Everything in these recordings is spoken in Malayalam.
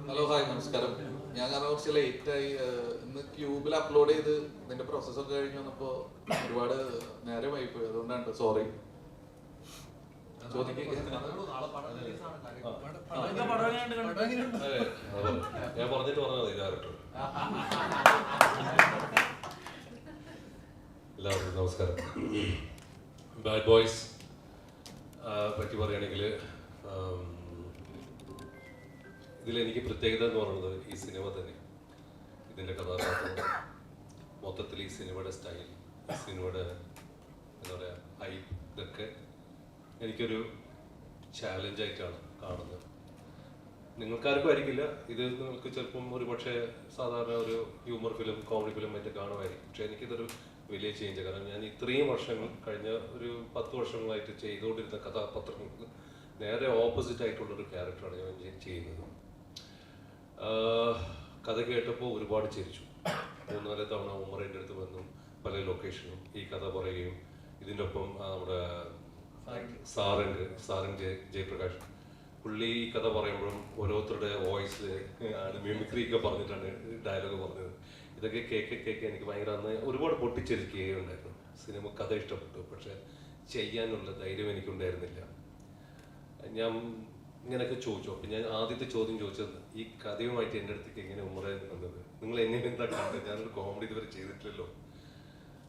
ഹലോ ഹായ് നമസ്കാരം. ഞാൻ കാരണം കുറച്ച് ലേറ്റായി. ഇന്ന് ക്യൂബിൽ അപ്ലോഡ് ചെയ്ത് ഇതിന്റെ പ്രോസസ്സൊക്കെ കഴിഞ്ഞ് വന്നപ്പോ ഒരുപാട് നേരമായി പോയി. അതുകൊണ്ടാണ് സോറി. ഞാൻ പറഞ്ഞിട്ട് പറഞ്ഞത് ഡയറക്ടർ. എല്ലാവർക്കും നമസ്കാരം. ബാഡ് ബോയ്സ് പറ്റി പറയുകയാണെങ്കിൽ ഇതിലെനിക്ക് പ്രത്യേകത എന്ന് പറയുന്നത് ഈ സിനിമ തന്നെ, ഇതിൻ്റെ കഥാപാത്രം, മൊത്തത്തിൽ ഈ സിനിമയുടെ സ്റ്റൈൽ, ഈ സിനിമയുടെ എന്താ പറയുക ഹൈപ്പ്, ഇതൊക്കെ എനിക്കൊരു ചാലഞ്ചായിട്ടാണ് കാണുന്നത്. നിങ്ങൾക്കാർക്കും ആയിരിക്കില്ല ഇത്. നിങ്ങൾക്ക് ചിലപ്പം ഒരു പക്ഷേ സാധാരണ ഒരു ഹ്യൂമർ ഫിലിം, കോമഡി ഫിലിം മറ്റും കാണുമായിരിക്കും. പക്ഷേ എനിക്കിതൊരു വലിയ ചേഞ്ച്. കാരണം ഞാൻ ഇത്രയും വർഷങ്ങൾ, കഴിഞ്ഞ ഒരു 10 വർഷങ്ങളായിട്ട് ചെയ്തുകൊണ്ടിരുന്ന കഥാപാത്രങ്ങൾക്ക് നേരെ ഓപ്പോസിറ്റ് ആയിട്ടുള്ളൊരു ക്യാരക്ടറാണ് ഞാൻ ചെയ്യുന്നത്. കഥ കേട്ടപ്പോൾ ഒരുപാട് ചിരിച്ചു. 3-4 തവണ ഉമ്മറിൻ്റെ അടുത്ത് വന്നു പല ലൊക്കേഷനും ഈ കഥ പറയുകയും ഇതിൻ്റെ ഒപ്പം നമ്മുടെ സാരംഗ് ജയപ്രകാശ് പുള്ളി ഈ കഥ പറയുമ്പോഴും ഓരോരുത്തരുടെ വോയിസ് മിമിക്രി ഒക്കെ പറഞ്ഞിട്ടാണ് ഡയലോഗ് പറഞ്ഞത്. ഇതൊക്കെ കേക്ക് എനിക്ക് ഭയങ്കര അന്ന് ഒരുപാട് പൊട്ടിച്ചിരിക്കുകയുണ്ടായിരുന്നു. സിനിമ കഥ ഇഷ്ടപ്പെട്ടു, പക്ഷെ ചെയ്യാനുള്ള ധൈര്യം എനിക്കുണ്ടായിരുന്നില്ല. ഞാൻ ഇങ്ങനെയൊക്കെ ചോദിച്ചു. അപ്പം ഞാൻ ആദ്യത്തെ ചോദ്യം ചോദിച്ചത്, ഈ കഥയുമായിട്ട് എൻ്റെ അടുത്തേക്ക് എങ്ങനെ ഉമ്മറേ വന്നത്, നിങ്ങൾ എങ്ങനെ എന്താ കണ്ടത്, ഞാനൊരു കോമഡി ഇതുവരെ ചെയ്തിട്ടില്ലല്ലോ.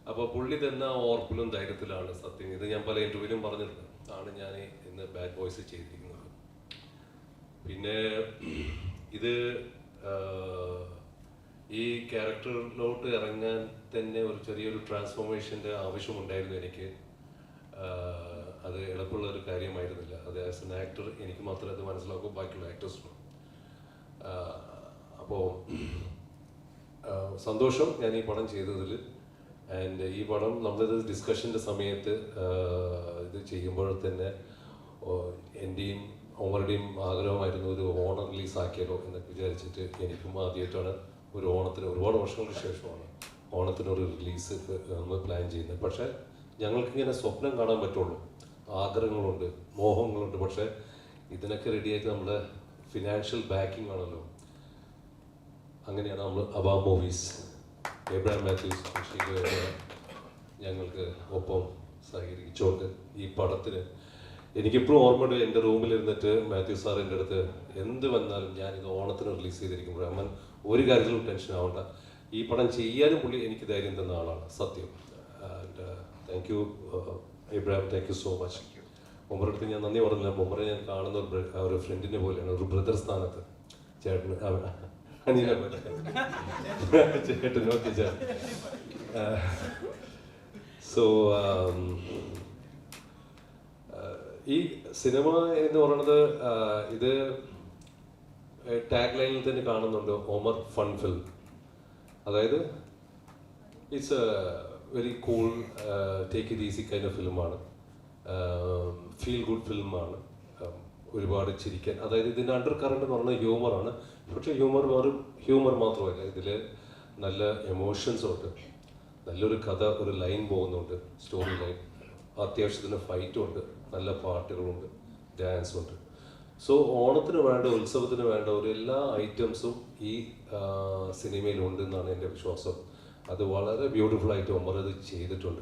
അപ്പോൾ പുള്ളി തന്ന ഓർപ്പിലും ധൈര്യത്തിലാണ് സത്യം. ഇത് ഞാൻ പല ഇൻ്റർവ്യൂവിലും പറഞ്ഞിട്ടുണ്ട്, ആണ് ഞാൻ ഇന്ന് ബാഡ് ബോയ്സ് ചെയ്തിരിക്കുന്നത്. പിന്നെ ഇത് ഈ ക്യാരക്ടറിലോട്ട് ഇറങ്ങാൻ തന്നെ ഒരു ചെറിയൊരു ട്രാൻസ്ഫോർമേഷൻ്റെ ആവശ്യമുണ്ടായിരുന്നു എനിക്ക്. അത് എളുപ്പമുള്ള ഒരു കാര്യമായിരുന്നില്ല. അത് ആസ് എൻ ആക്ടർ എനിക്ക് മാത്രമേ അത് മനസ്സിലാക്കൂ, ബാക്കിയുള്ള ആക്ടേഴ്സിനും. അപ്പോൾ സന്തോഷം ഞാൻ ഈ പടം ചെയ്തതിൽ. ആൻഡ് ഈ പടം നമ്മളിത് ഡിസ്കഷൻ്റെ സമയത്ത് ഇത് ചെയ്യുമ്പോൾ തന്നെ എൻ്റെയും ഓമറുടെയും ആഗ്രഹമായിരുന്നു ഒരു ഓണം റിലീസ് ആക്കിയാലോ എന്നൊക്കെ വിചാരിച്ചിട്ട്. എനിക്കും ആദ്യമായിട്ടാണ് ഒരു ഓണത്തിന്, ഒരുപാട് വർഷങ്ങൾക്ക് ശേഷമാണ് ഓണത്തിനൊരു റിലീസ് നമ്മൾ പ്ലാൻ ചെയ്യുന്നത്. പക്ഷേ ഞങ്ങൾക്കിങ്ങനെ സ്വപ്നം കാണാൻ പറ്റുള്ളൂ, ആഗ്രഹങ്ങളുണ്ട്, മോഹങ്ങളുണ്ട്. പക്ഷേ ഇതിനൊക്കെ റെഡിയായിട്ട് നമ്മുടെ ഫിനാൻഷ്യൽ ബാക്കിംഗ് ആണല്ലോ. അങ്ങനെയാണ് നമ്മൾ അബാ മൂവീസ്, എബ്രഹാം മാത്യൂസ് ഞങ്ങൾക്ക് ഒപ്പം സഹകരിച്ചുകൊണ്ട് ഈ പടത്തിന്, എനിക്കിപ്പോഴും ഓർമ്മയുണ്ട്, എൻ്റെ റൂമിലിരുന്നിട്ട് മാത്യു സാർ എൻ്റെ അടുത്ത് എന്ത് വന്നാലും ഞാനിത് ഓണത്തിന് റിലീസ് ചെയ്തിരിക്കുമ്പോൾ അമ്മൻ ഒരു കാര്യത്തിലും ടെൻഷൻ ആവണ്ട, ഈ പടം ചെയ്യാനും പുള്ളി എനിക്ക് ധൈര്യം തന്ന ആളാണ് സത്യം. And thank you Abraham, thank you so much. ഉമ്മറുടെ അടുത്ത് ഞാൻ നന്ദി പറഞ്ഞില്ല. ഉമ്മറെ ഞാൻ കാണുന്ന ഒരു ഫ്രണ്ടിനെ പോലെയാണ്, ഒരു ബ്രദർ സ്ഥാനത്ത്. ചേട്ടന് അനിയനെ പോലെ ചേട്ടൻ. ഓക്കെ ചേട്ടൻ. സോ ഈ സിനിമ എന്ന് പറയുന്നത്, ഇത് ടാഗ് ലൈനിൽ തന്നെ കാണുന്നുണ്ട്, ഒമർ ഫൺ ഫിലിം. അതായത് it's a very cool, take it easy kind of ഫിലിമാണ്, ഫീൽ ഗുഡ് ഫിലിമാണ്, ഒരുപാട് ചിരിക്കാൻ. അതായത് ഇതിൻ്റെ അണ്ടർ കറണ്ട് എന്ന് പറയുന്നത് ഹ്യൂമറാണ്. പക്ഷേ ഹ്യൂമർ മാത്രമല്ല, ഇതിൽ നല്ല എമോഷൻസും ഉണ്ട്, നല്ലൊരു കഥ, ഒരു ലൈൻ പോകുന്നുണ്ട്, സ്റ്റോറി ലൈൻ, അത്യാവശ്യത്തിന് ഫൈറ്റും ഉണ്ട്, നല്ല പാട്ടുകളുണ്ട്, ഡാൻസും ഉണ്ട്. സോ ഓണത്തിന് വേണ്ട, ഉത്സവത്തിന് വേണ്ട ഒരു എല്ലാ ഐറ്റംസും ഈ സിനിമയിലുണ്ടെന്നാണ് എൻ്റെ വിശ്വാസം. അത് വളരെ ബ്യൂട്ടിഫുൾ ആയിട്ട് ഒമർ അത് ചെയ്തിട്ടുണ്ട്.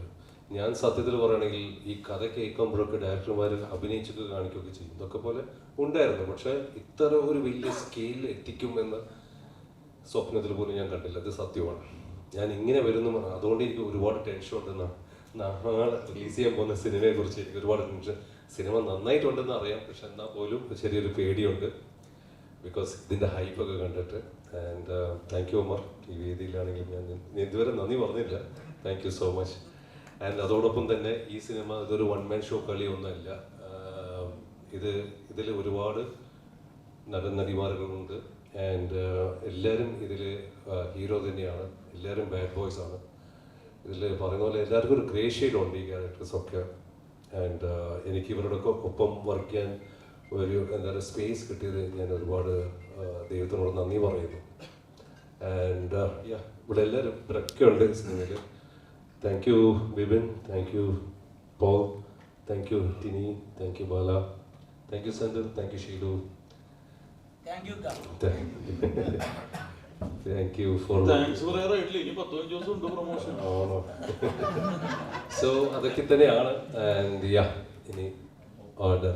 ഞാൻ സത്യത്തിൽ പറയുകയാണെങ്കിൽ ഈ കഥ കേൾക്കുമ്പോഴൊക്കെ ഡയറക്ടർമാർ അഭിനയിച്ചൊക്കെ കാണിക്കുകയൊക്കെ ചെയ്യും, ഇതൊക്കെ പോലെ ഉണ്ടായിരുന്നു. പക്ഷേ ഇത്ര ഒരു വലിയ സ്കെയിലിൽ എത്തിക്കുമെന്ന് സ്വപ്നത്തിൽ പോലും ഞാൻ കണ്ടില്ല. അത് സത്യമാണ്. ഞാൻ ഇങ്ങനെ വരുന്നു, അതുകൊണ്ട് എനിക്ക് ഒരുപാട് ടെൻഷൻ ഉണ്ടെന്നാണ്. നാളെ റിലീസ് ചെയ്യാൻ പോകുന്ന സിനിമയെ കുറിച്ച് എനിക്ക് ഒരുപാട് ടെൻഷൻ. സിനിമ നന്നായിട്ടുണ്ടെന്ന് അറിയാം, പക്ഷെ എന്നാൽ പോലും ചെറിയൊരു പേടിയുണ്ട്, ബിക്കോസ് ഇതിൻ്റെ ഹൈപ്പൊക്കെ കണ്ടിട്ട്. And thank U Umar. ഈ വേദിയിലാണെങ്കിൽ ഞാൻ ഇതുവരെ നന്ദി പറഞ്ഞില്ല. Thank you so much. And അതോടൊപ്പം തന്നെ ഈ സിനിമ ഇതൊരു വൺ മാൻ ഷോ കളിയൊന്നുമല്ല. ഇതിൽ ഒരുപാട് നടന്മാരുകളുണ്ട്. ആൻഡ് എല്ലാവരും ഇതിൽ ഹീറോ തന്നെയാണ്, എല്ലാവരും ബാഡ് ബോയ്സ് ആണ്. ഇതിൽ പറയുന്ന പോലെ എല്ലാവർക്കും ഒരു ഗ്രേ ഷെയ്ഡുണ്ട് ഈ ക്യാരക്ടേഴ്സൊക്കെ. ആൻഡ് എനിക്ക് ഇവരോടൊക്കെ ഒപ്പം വർക്ക് ചെയ്യാൻ ഒരു എന്താ പറയുക സ്പേസ് കിട്ടിയത് ഞാൻ ഒരുപാട് ദൈവത്തിനോട് നന്ദി പറയുന്നു. ആൻഡ് ഇവിടെ എല്ലാവരും ഇവരൊക്കെ ഉണ്ട് സിനിമയിൽ. Thank you Bibin, thank you Paul, thank you Tini, thank you Bala, thank you centre, thank you Sheelu. Thank you for so അതൊക്കെ തന്നെയാണ് ആൻഡ് യാ ഇനി ഓർഡർ